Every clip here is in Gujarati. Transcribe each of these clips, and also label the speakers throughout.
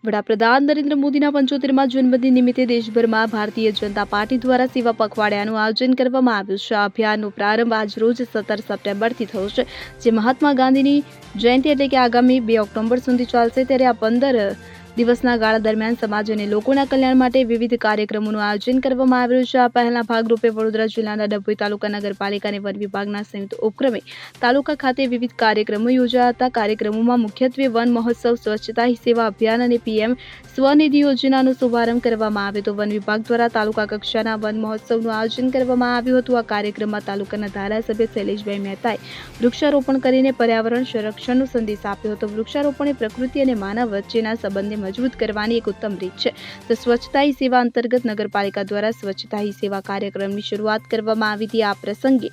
Speaker 1: વડાપ્રધાન નરેન્દ્ર મોદીના 75મા જન્મદિન નિમિત્તે દેશભરમાં ભારતીય જનતા પાર્ટી દ્વારા સેવા પખવાડિયાનું આયોજન કરવામાં આવ્યું છે. આ અભિયાનનો પ્રારંભ આજરોજ 17 સપ્ટેમ્બરથી થયો છે, જે મહાત્મા ગાંધીની જયંતિ એટલે કે આગામી 2 ઓક્ટોબર સુધી ચાલશે. ત્યારે આ 15 દિવસના ગાળા દરમિયાન સમાજ અને લોકોના કલ્યાણ માટે વિવિધ કાર્યક્રમોનું આયોજન કરવામાં આવ્યું છે. આ પહેલા ભાગરૂપે વડોદરા જિલ્લાના ડભોઈ તાલુકા નગરપાલિકા અને વન વિભાગના સંયુક્ત ઉપક્રમે તાલુકા ખાતે વિવિધ કાર્યક્રમો યોજાયા હતા. કાર્યક્રમોમાં મુખ્યત્વે વન મહોત્સવ, સ્વચ્છતા હી સેવા અભિયાન અને પીએમ સ્વનિધિ યોજનાનો શુભારંભ કરવામાં આવ્યો હતો. વન વિભાગ દ્વારા તાલુકા કક્ષાના વન મહોત્સવનું આયોજન કરવામાં આવ્યું હતું. આ કાર્યક્રમમાં તાલુકાના ધારાસભ્ય શૈલેષભાઈ મહેતાએ વૃક્ષારોપણ કરીને પર્યાવરણ સંરક્ષણનો સંદેશ આપ્યો હતો. વૃક્ષારોપણ એ પ્રકૃતિ અને માનવ વચ્ચેના સંબંધને મજબૂત કરવાની એક ઉત્તમ રીત છે. તો સ્વચ્છતા હી સેવા અંતર્ગત નગરપાલિકા દ્વારા સ્વચ્છતા હી સેવા કાર્યક્રમની શરૂઆત કરવામાં આવી હતી. આ પ્રસંગે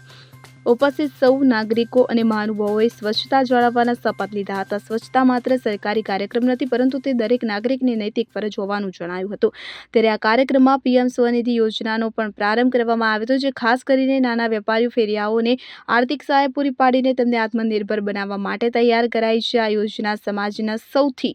Speaker 1: ઉપસ્થિત સૌ નાગરિકો અને મહાનુભાવોએ સ્વચ્છતા જાળવવાના શપથ લીધા હતા. સ્વચ્છતા માત્ર સરકારી કાર્યક્રમ નથી, પરંતુ તે દરેક નાગરિકની નૈતિક ફરજ હોવાનું જણાવ્યું હતું. ત્યારે આ કાર્યક્રમમાં પીએમ સ્વનિધિ યોજનાનો પણ પ્રારંભ કરવામાં આવ્યો હતો, જે ખાસ કરીને નાના વેપારીઓ, ફેરિયાઓને આર્થિક સહાય પૂરી પાડીને તેમને આત્મનિર્ભર બનાવવા માટે તૈયાર કરાઈ છે. આ યોજના સમાજના સૌથી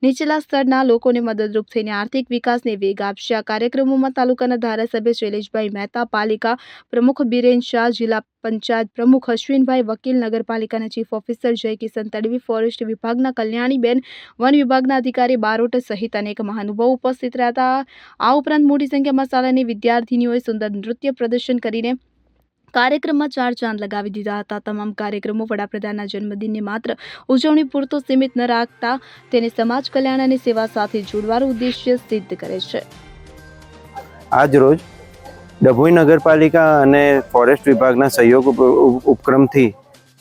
Speaker 1: નીચલા સ્તરના લોકોને મદદરૂપ થઈને આર્થિક વિકાસને વેગ આપશે. આ કાર્યક્રમોમાં તાલુકાના ધારાસભ્ય શૈલેષભાઈ મહેતા, પાલિકા પ્રમુખ બિરેન શાહ, જિલ્લા પંચાયત પ્રમુખ અશ્વિનભાઈ વકીલ, નગરપાલિકાના ચીફ ઓફિસર જય કિશન તડવી, ફોરેસ્ટ વિભાગના કલ્યાણીબેન, વન વિભાગના અધિકારી બારોટ સહિત અનેક મહાનુભાવો ઉપસ્થિત રહ્યા હતા. આ ઉપરાંત મોટી સંખ્યામાં શાળાની વિદ્યાર્થીનીઓએ સુંદર નૃત્ય પ્રદર્શન કરીને કાર્યક્રમમાં 4 ચાંદ લગાવી દીધા હતા. તમામ કાર્યક્રમો વડાપ્રધાનના જન્મદિનને માત્ર ઉજવણી પૂરતો સીમિત ન રાખતા તેને સમાજ કલ્યાણ અને સેવા સાથે જોડવાનું ઉદ્દેશ્ય સિદ્ધ કરે છે.
Speaker 2: આજ રોજ ડભોઈ નગરપાલિકા અને ફોરેસ્ટ વિભાગના સહયોગ ઉપક્રમથી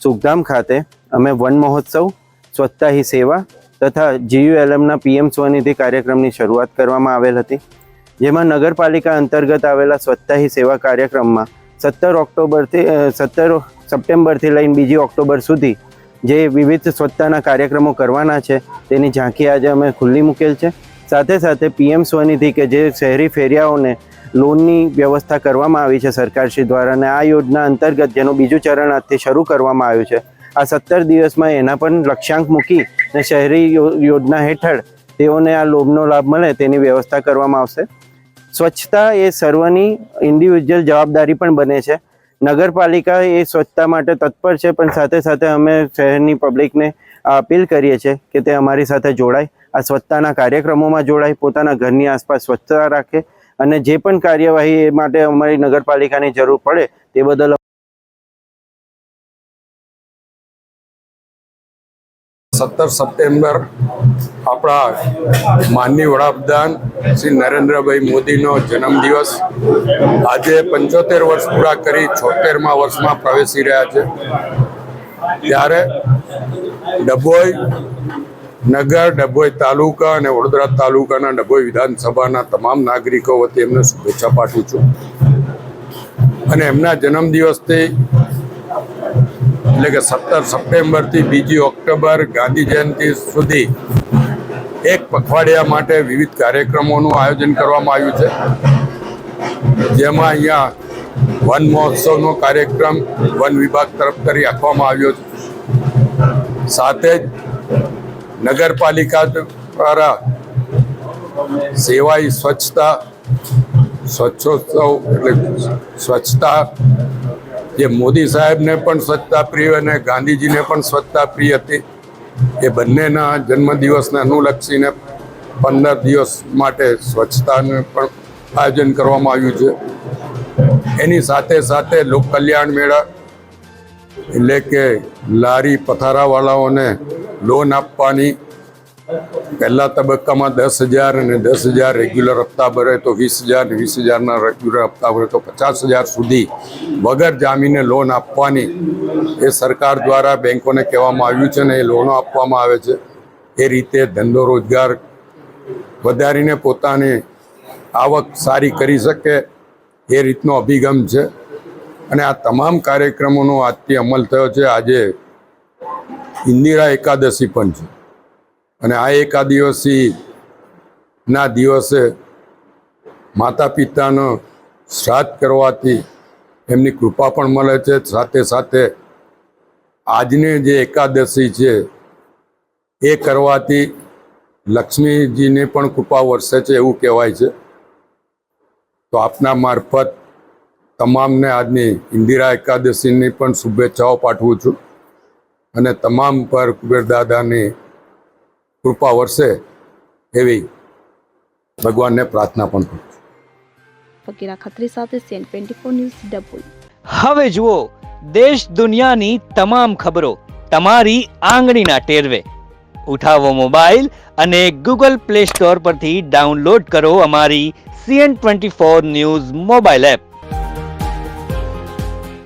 Speaker 2: સુખધામ ખાતે અમે વન મહોત્સવ, સ્વચ્છતા હી સેવા તથા GULMના પીએમ સ્વનિધિ કાર્યક્રમની શરૂઆત કરવામાં આવેલ હતી. જેમાં નગરપાલિકા અંતર્ગત આવેલા સ્વચ્છતા હી સેવા કાર્યક્રમમાં 17 સપ્ટેમ્બરથી લઈને 2 ઓક્ટોબર સુધી જે વિવિધ સ્વચ્છતાના કાર્યક્રમો કરવાના છે તેની ઝાંખી આજે અમે ખુલ્લી મૂકેલ છે. સાથે સાથે પીએમ સ્વનિધિ કે જે શહેરી ફેરિયાઓને લોનની વ્યવસ્થા કરવામાં આવી છે સરકારશ્રી દ્વારા, અને આ યોજના અંતર્ગત જેનું બીજું ચરણ આજથી શરૂ કરવામાં આવ્યું છે. આ 17 દિવસમાં એના પણ લક્ષ્યાંક મૂકી અને શહેરી યોજના હેઠળ તેઓને આ લોનનો લાભ મળે તેની વ્યવસ્થા કરવામાં આવશે. સ્વચ્છતા એ સર્વની ઇન્ડિવિજ્યુઅલ જવાબદારી પણ બને છે. નગરપાલિકા એ સ્વચ્છતા માટે તત્પર છે, પણ સાથે સાથે અમે શહેરની પબ્લિકને અપીલ કરીએ છીએ કે તે અમારી સાથે જોડાય, આ સ્વચ્છતાના કાર્યક્રમોમાં જોડાય, પોતાના ઘરની આસપાસ સ્વચ્છતા રાખે અને જે પણ કાર્યવાહી માટે અમારી નગરપાલિકાની જરૂર પડે તે બદલ
Speaker 3: 17 સપ્ટેમ્બર આપણા માનનીય વડાપ્રધાન શ્રી નરેન્દ્રભાઈ મોદીનો જન્મદિવસ. આજે 75 વર્ષ પૂરા કરી 76મા વર્ષમાં પ્રવેશી રહ્યા છે. ત્યારે ડભોઈ નગર, ડભોઈ તાલુકા અને વડોદરા તાલુકાના ડભોઈ વિધાનસભાના તમામ નાગરિકો વતી એમને શુભેચ્છા પાઠવું છું. અને એમના જન્મદિવસથી એટલે કે 17 સપ્ટેમ્બરથી 2 ઓક્ટોબર ગાંધી જયંતિ સુધી એક પખવાડિયા માટે વિવિધ કાર્યક્રમોનું આયોજન કરવામાં આવ્યું છે. જેમાં અહીંયા વન મહોત્સવનો કાર્યક્રમ વન વિભાગ તરફથી રાખવામાં આવ્યો છે. સાથે જ નગરપાલિકા દ્વારા સેવાઈ સ્વચ્છતા, સ્વચ્છોત્સવ એટલે સ્વચ્છતા જે મોદી સાહેબને પણ સ્વચ્છતા પ્રિય અને ગાંધીજીને પણ સ્વચ્છતા પ્રિય હતી, એ બંનેના જન્મદિવસને અનુલક્ષીને 15 દિવસ માટે સ્વચ્છતાનું પણ આયોજન કરવામાં આવ્યું છે. એની સાથે સાથે લોક કલ્યાણ મેળા એટલે કે લારી પથારાવાળાઓને લોન આપવાની, પહેલા તબક્કામાં 10,000 અને 10,000 રેગ્યુલર હપ્તા ભરે તો 20,000 અને 20,000ના રેગ્યુલર હપ્તા ભરે તો 50,000 સુધી વગર જામીને લોન આપવાની એ સરકાર દ્વારા બેંકોને કહેવામાં આવ્યું છે ને એ લોનો આપવામાં આવે છે. એ રીતે ધંધો રોજગાર વધારીને પોતાની આવક સારી કરી શકે એ રીતનો અભિગમ છે. અને આ તમામ કાર્યક્રમોનો આજથી અમલ થયો છે. આજે ઇન્દિરા એકાદશી પણ છે અને આ એકાદશીના દિવસે માતા પિતાનો શ્રાદ્ધ કરવાથી એમની કૃપા પણ મળે છે. સાથે સાથે આજની જે એકાદશી છે એ કરવાથી લક્ષ્મીજીની પણ કૃપા વરસે છે એવું કહેવાય છે. તો આપના મારફત તમામને આજની ઇન્દિરા એકાદશીની પણ શુભેચ્છાઓ પાઠવું છું અને તમામ પર કુબેર દાદાની કૃપા વરસે એવી ભગવાનને પ્રાર્થના પણ કરું છું.
Speaker 1: ફકીરા ખત્રી સાથે CN24 ન્યૂઝ ડભોઈ.
Speaker 4: હવે જુઓ દેશ દુનિયાની તમામ ખબરો તમારી આંગળીના ટેરવે. ઉઠાવો મોબાઈલ અને Google Play Store પરથી ડાઉનલોડ કરો અમારી CN24 ન્યૂઝ મોબાઈલ એપ.